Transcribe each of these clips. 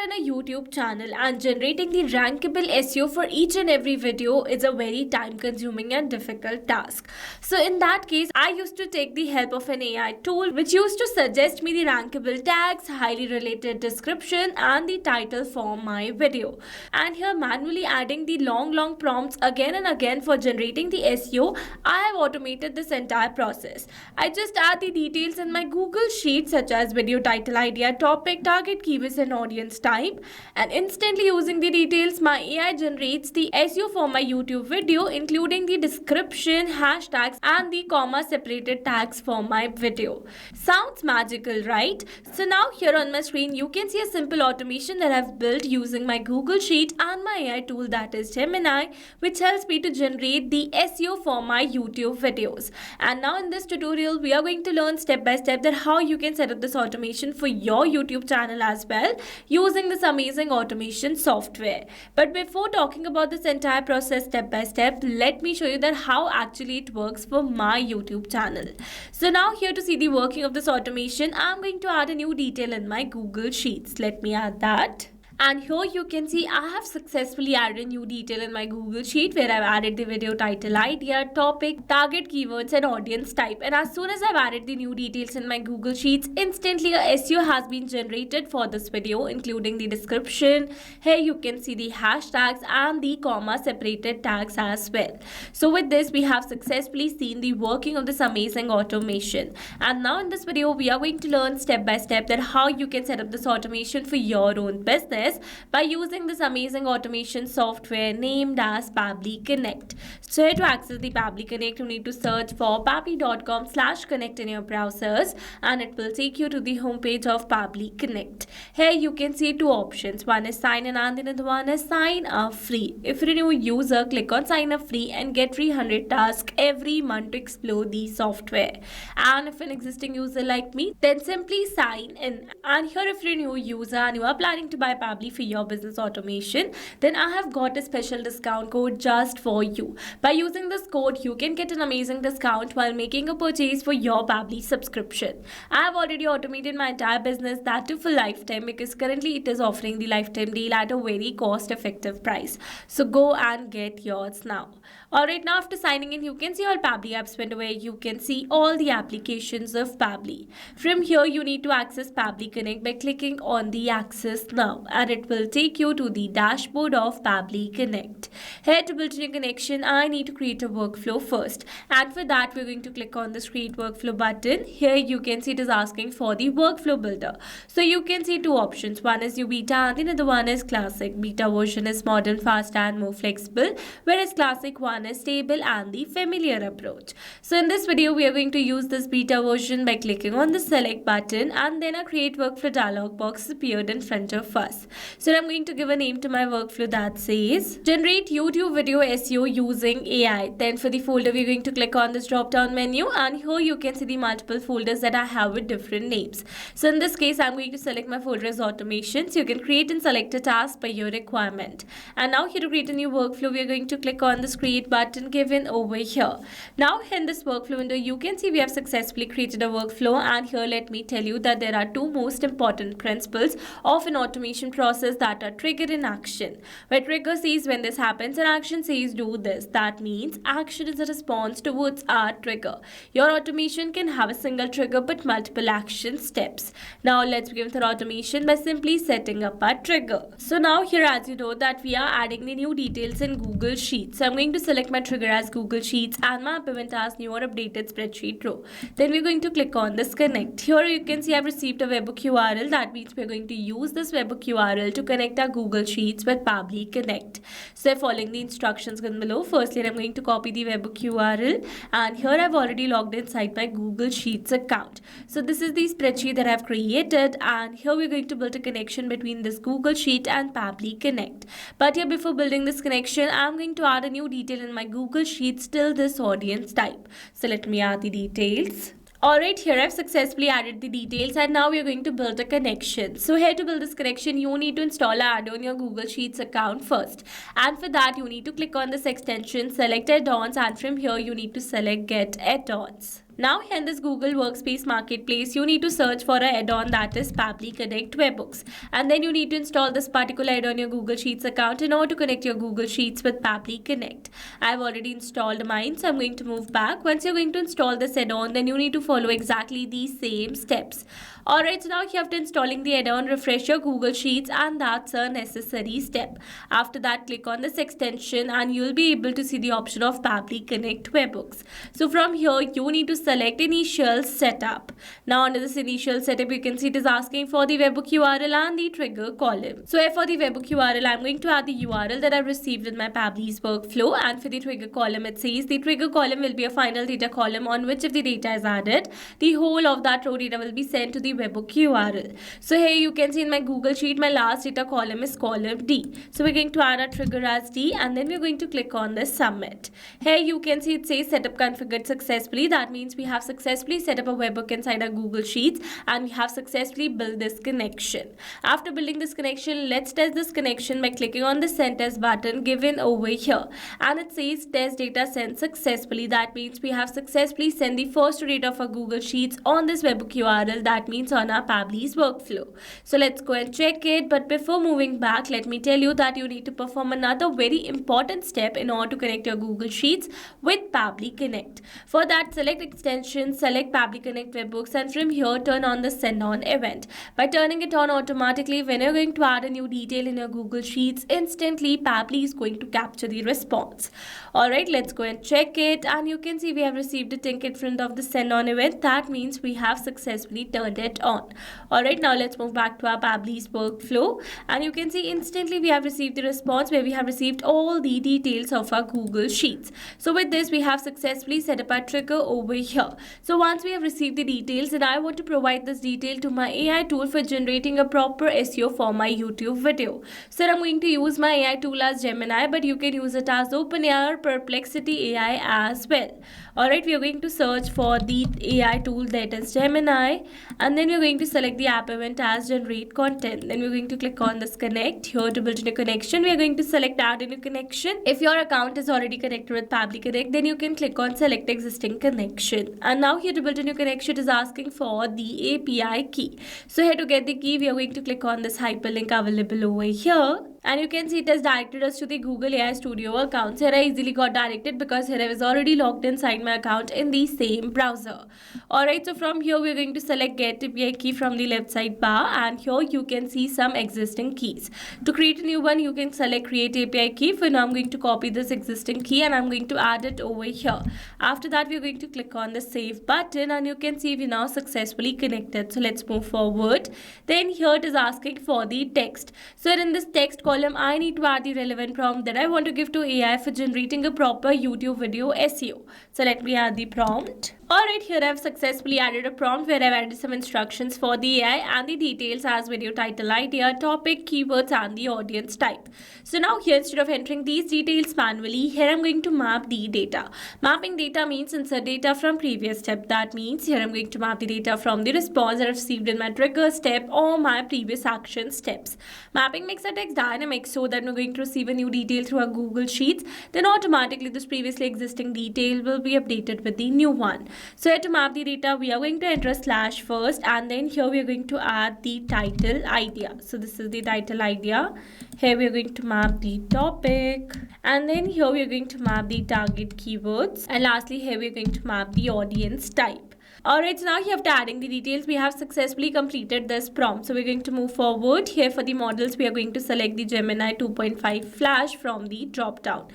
run a YouTube channel and generating the rankable SEO for each and every video is a very time consuming and difficult task. So in that case, I used to take the help of an AI tool which used to suggest me the rankable tags, highly related description and the title for my video. And here manually adding the long prompts again and again for generating the SEO, I have automated this entire process. I just add the details in my Google Sheet such as video title, idea, topic, target keywords and audience type, and instantly using the details my AI generates the SEO for my YouTube video including the description, hashtags and the comma separated tags for my video. Sounds magical, right? So now here on my screen you can see a simple automation that I've built using my Google Sheet and my AI tool, that is Gemini, which helps me to generate the SEO for my YouTube videos. And now in this tutorial we are going to learn step by step that how you can set up this automation for your YouTube channel as well using this amazing automation software. But before talking about this entire process step by step, let me show you that how actually it works for my YouTube channel. So now here to see the working of this automation, I'm going to add a new detail in my Google Sheets. Let me add that. And here you can see I have successfully added a new detail in my Google Sheet where I've added the video title, idea, topic, target keywords and audience type. And as soon as I've added the new details in my Google Sheets, instantly a SEO has been generated for this video including the description. Here you can see the hashtags and the comma separated tags as well. So with this we have successfully seen the working of this amazing automation. And now in this video we are going to learn step by step that how you can set up this automation for your own business by using this amazing automation software named as Pabbly Connect. So here to access the Pabbly Connect, you need to search for pabbly.com/connect in your browsers and it will take you to the homepage of Pabbly Connect. Here you can see two options. One is sign in and the other one is sign up free. If you're a new user, click on sign up free and get 300 tasks every month to explore the software. And if an existing user like me, then simply sign in. And here if you're a new user and you are planning to buy Pabbly for your business automation, then I have got a special discount code just for you. By using this code, you can get an amazing discount while making a purchase for your Pabbly subscription. I have already automated my entire business, that too for lifetime, because currently it is offering the lifetime deal at a very cost-effective price. So go and get yours now. Alright, now after signing in, you can see all Pabbly apps window where you can see all the applications of Pabbly. From here, you need to access Pabbly Connect by clicking on the Access Now, and it will take you to the dashboard of Pabbly Connect. Here to build a new connection, I need to create a workflow first. And for that, we're going to click on this Create Workflow button. Here you can see it is asking for the workflow builder. So you can see two options. One is new beta and the other one is classic. Beta version is modern, fast and more flexible, whereas classic one is stable and the familiar approach. So in this video, we are going to use this beta version by clicking on the select button and then a Create Workflow dialog box appeared in front of us. So I'm going to give a name to my workflow that says generate YouTube video SEO using AI. Then for the folder, we're going to click on this drop down menu and here you can see the multiple folders that I have with different names. So in this case, I'm going to select my folder as automation. So you can create and select a task by your requirement. And now here to create a new workflow, we're going to click on this create button given over here. Now in this workflow window, you can see we have successfully created a workflow, and here let me tell you that there are two most important principles of an automation process that are trigger in action. Where trigger says when this happens and action says do this. That means action is a response towards our trigger. Your automation can have a single trigger but multiple action steps. Now let's begin with our automation by simply setting up our trigger. So now here, as you know, that we are adding the new details in Google Sheets. So I'm going to select my trigger as Google Sheets and my payment as new or updated spreadsheet row. Then we're going to click on this connect. Here you can see I've received a webhook URL. That means we're going to use this webhook URL to connect our Google Sheets with Pabbly Connect. So following the instructions given below, firstly I'm going to copy the webhook URL, and here I've already logged inside my Google Sheets account. So this is the spreadsheet that I've created, and here we're going to build a connection between this Google Sheet and Pabbly Connect. But here before building this connection, I'm going to add a new detail in my Google Sheets till this audience type. So let me add the details. Alright, here I've successfully added the details and now we're going to build a connection. So here to build this connection, you need to install an add-on on your Google Sheets account first. And for that, you need to click on this extension, select add-ons, and from here you need to select get add-ons. Now here in this Google Workspace Marketplace, you need to search for an add-on that is Pabbly Connect Webhooks. And then you need to install this particular add-on on your Google Sheets account in order to connect your Google Sheets with Pabbly Connect. I've already installed mine, so I'm going to move back. Once you're going to install this add-on, then you need to follow exactly the same steps. Alright, so now you have to installing the add-on, refresh your Google Sheets, and that's a necessary step. After that, click on this extension and you'll be able to see the option of Pabbly Connect Webhooks. So from here, you need to select Initial Setup. Now under this Initial Setup, you can see it is asking for the webhook URL and the trigger column. So for the webhook URL, I'm going to add the URL that I've received in my Pabbly's workflow, and for the trigger column, it says the trigger column will be a final data column on which if the data is added, the whole of that row data will be sent to the webhook URL. So here you can see in my Google Sheet, my last data column is column D. So we're going to add our trigger as D, and then we're going to click on this submit. Here you can see it says setup configured successfully. That means we have successfully set up a webhook inside our Google Sheets and we have successfully built this connection. After building this connection, let's test this connection by clicking on the send test button given over here. And it says test data sent successfully. That means we have successfully sent the first data of our Google Sheets on this webhook URL. That means on our Pabbly's workflow. So let's go and check it. But before moving back, let me tell you that you need to perform another very important step in order to connect your Google Sheets with Pabbly Connect. For that, select extension, select Pabbly Connect Webhooks, and from here turn on the send on event. By turning it on automatically, when you're going to add a new detail in your Google Sheets, instantly Pabbly is going to capture the response. Alright, let's go and check it, and you can see we have received a tick in front of the send on event. That means we have successfully turned it on. Alright, now let's move back to our Pabbly's workflow, and you can see instantly we have received the response where we have received all the details of our Google Sheets. So with this, we have successfully set up our trigger over here. So once we have received the details, then I want to provide this detail to my AI tool for generating a proper SEO for my YouTube video. So I'm going to use my AI tool as Gemini, but you can use it as OpenAI or Perplexity AI as well. Alright, we are going to search for the AI tool that is Gemini, and then we're going to select the app event as generate content. Then we're going to click on this connect. Here to build a new connection, we are going to select add a new connection. If your account is already connected with Pabbly Connect, then you can click on select existing connection. And now here to build a new connection, it is asking for the API key. So here to get the key, we are going to click on this hyperlink available over here. And you can see it has directed us to the Google AI Studio account. Here I easily got directed because here I was already logged inside my account in the same browser. Alright, so from here we are going to select get API key from the left side bar, and here you can see some existing keys. To create a new one, you can select create API key. For now I'm going to copy this existing key and I'm going to add it over here. After that, we are going to click on the save button, and you can see we now successfully connected. So let's move forward. Then here it is asking for the text. So in this text column, I need to add the relevant prompt that I want to give to AI for generating a proper YouTube video SEO. So let me add the prompt. Alright, here I have successfully added a prompt where I've added some instructions for the AI and the details as video title idea, topic, keywords, and the audience type. So now here, instead of entering these details manually, here I'm going to map the data. Mapping data means insert data from previous step. That means here I'm going to map the data from the response that I've received in my trigger step or my previous action steps. Mapping makes the text dynamic so that we're going to receive a new detail through our Google Sheets. Then automatically this previously existing detail will be updated with the new one. So here to map the data, we are going to enter slash first, and then here we are going to add the title idea. So this is the title idea. Here we are going to map the topic, and then here we are going to map the target keywords, and lastly here we are going to map the audience type. Alright, so now here after adding the details, we have successfully completed this prompt. So we're going to move forward. Here for the models, we are going to select the Gemini 2.5 Flash from the drop down.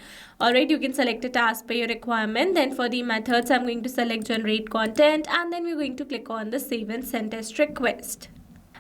Alright, you can select it as per your requirement. Then for the methods, I'm going to select generate content, and then we're going to click on the save and send test request.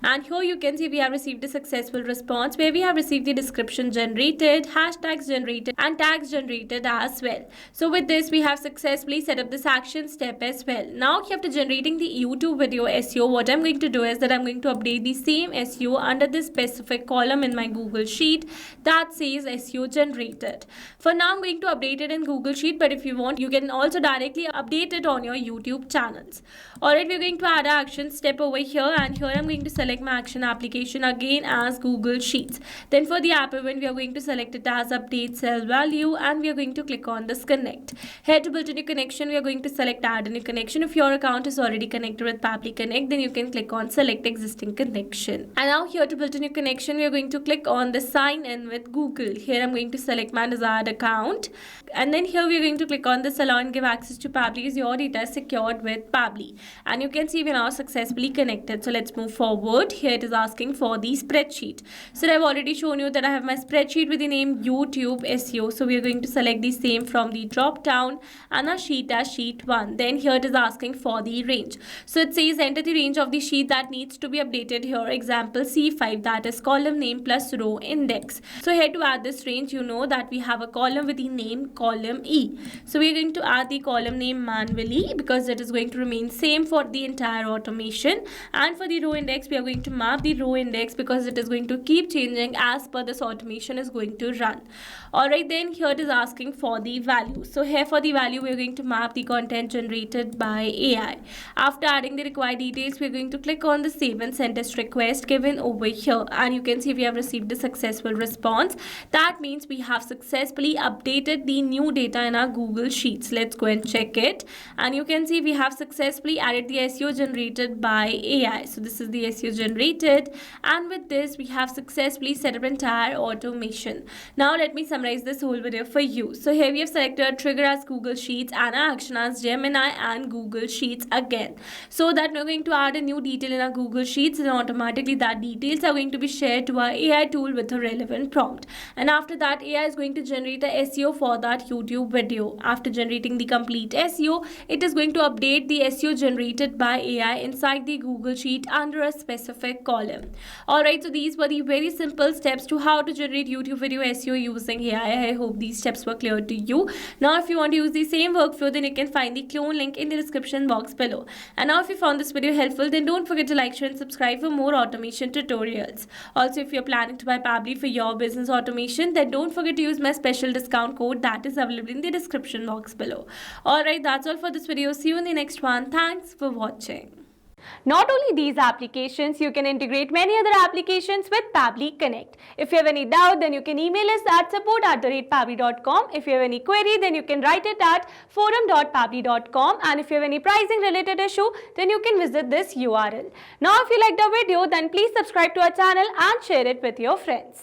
And here you can see we have received a successful response where we have received the description generated, hashtags generated, and tags generated as well. So with this, we have successfully set up this action step as well. Now after generating the YouTube video SEO, what I'm going to do is that I'm going to update the same SEO under this specific column in my Google Sheet that says SEO generated. For now, I'm going to update it in Google Sheet, but if you want, you can also directly update it on your YouTube channels. Alright, we're going to add an action step over here, and here I'm going to select select my action application again as Google Sheets. Then for the app event, we are going to select it as update cell value, and we are going to click on this connect. Here to build a new connection, we are going to select add a new connection. If your account is already connected with Pabbly Connect, then you can click on select existing connection. And now here to build a new connection, we are going to click on the sign in with Google. Here I'm going to select my desired account, and then here we are going to click on this allow and give access to Pabbly as your data is secured with Pabbly. And you can see we're now successfully connected. So let's move forward. Here it is asking for the spreadsheet. So I've already shown you that I have my spreadsheet with the name YouTube SEO. So we are going to select the same from the drop down and our sheet as sheet 1. Then here it is asking for the range. So it says enter the range of the sheet that needs to be updated here. Example C5, that is column name plus row index. So here to add this range, you know that we have a column with the name column E. So we are going to add the column name manually because it is going to remain same for the entire automation. And for the row index, we are going to map the row index because it is going to keep changing as per this automation is going to run. Alright, then here it is asking for the value. So here for the value, we are going to map the content generated by AI. After adding the required details, we are going to click on the save and send test request given over here, and you can see we have received a successful response. That means we have successfully updated the new data in our Google Sheets. Let's go and check it, and you can see we have successfully added the SEO generated by AI. So this is the SEO generated, and with this we have successfully set up entire automation. Now let me summarize this whole video for you. So here we have selected a trigger as Google Sheets and our action as Gemini and Google Sheets again, so that we're going to add a new detail in our Google Sheets, and automatically that details are going to be shared to our AI tool with a relevant prompt. And after that, AI is going to generate a SEO for that YouTube video. After generating the complete SEO, it is going to update the SEO generated by AI inside the Google Sheet under a specific column. Alright, so these were the very simple steps to how to generate YouTube video SEO using AI. I hope these steps were clear to you. Now if you want to use the same workflow, then you can find the clone link in the description box below. And now if you found this video helpful, then don't forget to like, share and subscribe for more automation tutorials. Also, if you're planning to buy Pabbly for your business automation, then don't forget to use my special discount code that is available in the description box below. Alright, that's all for this video. See you in the next one. Thanks for watching. Not only these applications, you can integrate many other applications with Pabbly Connect. If you have any doubt, then you can email us at support@pabbly.com. If you have any query, then you can write it at forum.pabbly.com. And if you have any pricing related issue, then you can visit this URL. Now, if you liked our video, then please subscribe to our channel and share it with your friends.